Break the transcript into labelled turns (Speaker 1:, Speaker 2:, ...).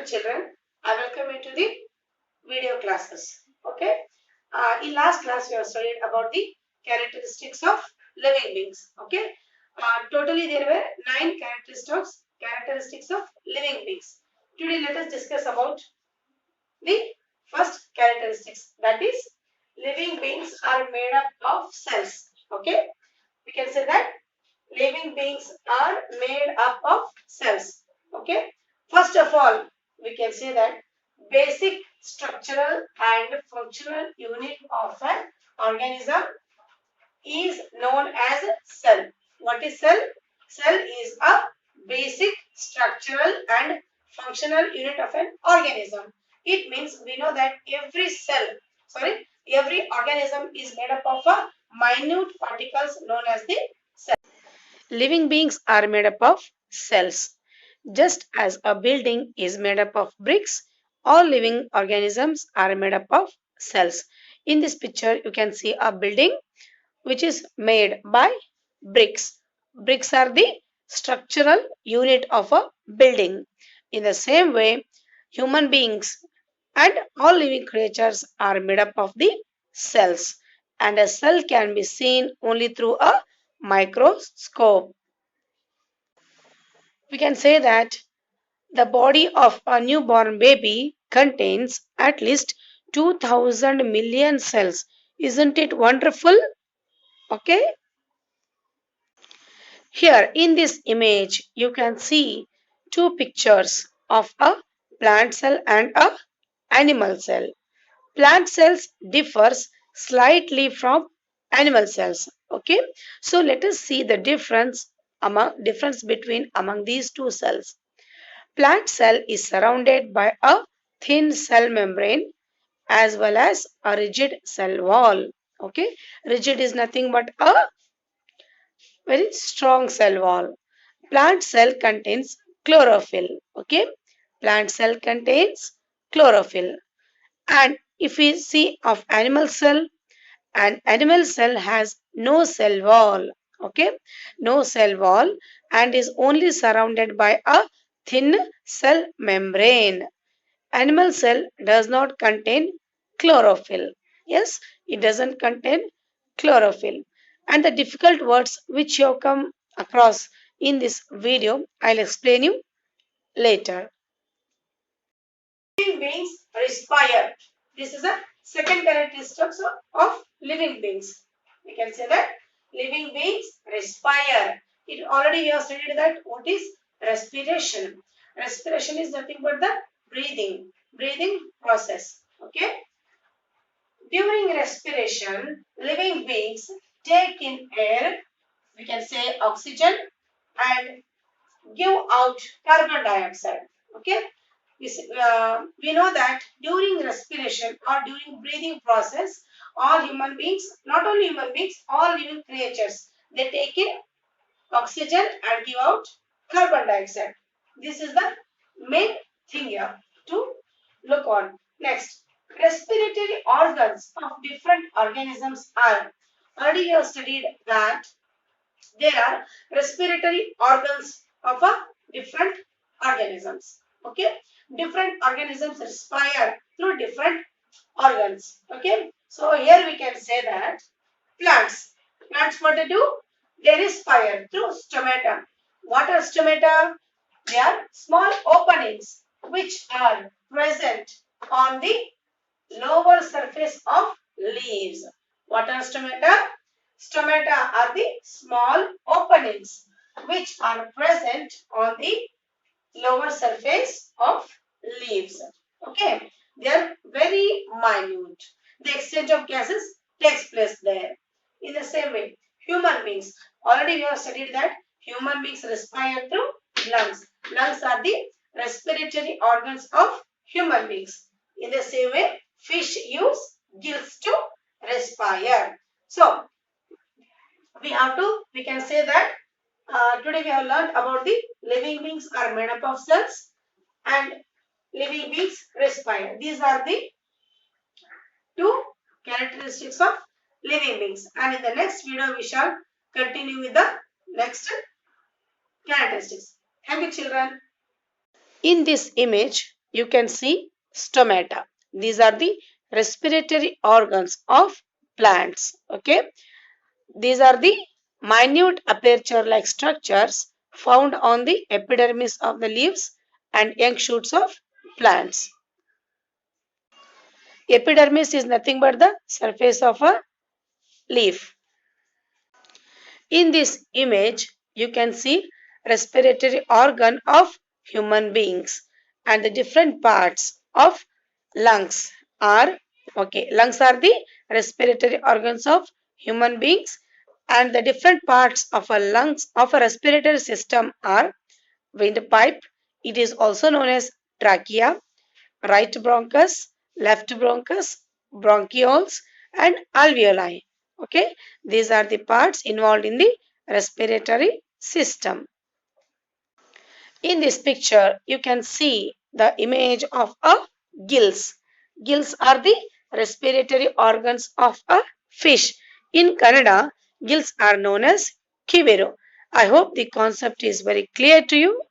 Speaker 1: afternoon, children. I welcome you to the video classes. Okay. In last class, we have studied about the characteristics of living beings. Okay. Totally, there were 9 characteristics of living beings. Today, let us discuss about the first characteristics. That is, living beings are made up of cells. Okay. We can say that living beings are made up of cells. Okay. First of all, we can say that basic structural and functional unit of an organism is known as cell. What is cell? Cell is a basic structural and functional unit of an organism. It means we know that every organism is made up of a minute particles known as the cell. Living beings are made up of cells. Just as a building is made up of bricks, all living organisms are made up of cells. In this picture, you can see a building which is made by bricks. Bricks are the structural unit of a building. In the same way, human beings and all living creatures are made up of the cells. And a cell can be seen only through a microscope. We can say that the body of a newborn baby contains at least 2000 million cells. Isn't it wonderful? Okay. Here in this image, you can see two pictures of a plant cell and a animal cell. Plant cells differs slightly from animal cells. Okay. So let us see the difference between among these two cells. Plant cell is surrounded by a thin cell membrane as well as a rigid cell wall. Okay, rigid is nothing but a very strong cell wall. Plant cell contains chlorophyll. Okay, plant cell contains chlorophyll. And if we see of animal cell, an animal cell has no cell wall. Okay, no cell wall and is only surrounded by a thin cell membrane. Animal cell does not contain chlorophyll. Yes, it doesn't contain chlorophyll. And the difficult words which you have come across in this video, I'll explain you later. Living beings respire. This is a second characteristic of living beings. We can say that living beings respire. It already we have studied that what is respiration. Respiration is nothing but the breathing process. Okay. During respiration, living beings take in air, we can say oxygen, and give out carbon dioxide. Okay. We know that during respiration or during breathing process, all human beings, not only human beings, all living creatures, they take in oxygen and give out carbon dioxide. This is the main thing here to look on. Next, respiratory organs of different organisms are. Already you have studied that there are respiratory organs of a different organisms. Okay, different organisms respire through different organs. Okay, so here we can say that plants what they do, they respire through stomata. What are stomata? They are small openings which are present on the lower surface of leaves. What are stomata? Stomata are the small openings which are present on the lower surface of leaves. Okay, they are very minute. The exchange of gases takes place there. In the same way, human beings. Already we have studied that human beings respire through lungs. Lungs are the respiratory organs of human beings. In the same way, fish use gills to respire. So, we can say that today we have learned about the living beings are made up of cells and living beings respire. These are the two characteristics of living beings. And in the next video, we shall continue with the next characteristics. Thank you, children. In this image, you can see stomata. These are the respiratory organs of plants. Okay. These are the minute aperture-like structures found on the epidermis of the leaves and young shoots of plants. Epidermis is nothing but the surface of a leaf. In this image, you can see respiratory organ of human beings and the different parts of lungs are lungs are the respiratory organs of human beings and the different parts of a lungs of a respiratory system are windpipe. It is also known as trachea, right bronchus, left bronchus, bronchioles, and alveoli. Okay, these are the parts involved in the respiratory system. In this picture, you can see the image of a gills. Gills are the respiratory organs of a fish. In Kannada, gills are known as kiveru. I hope the concept is very clear to you.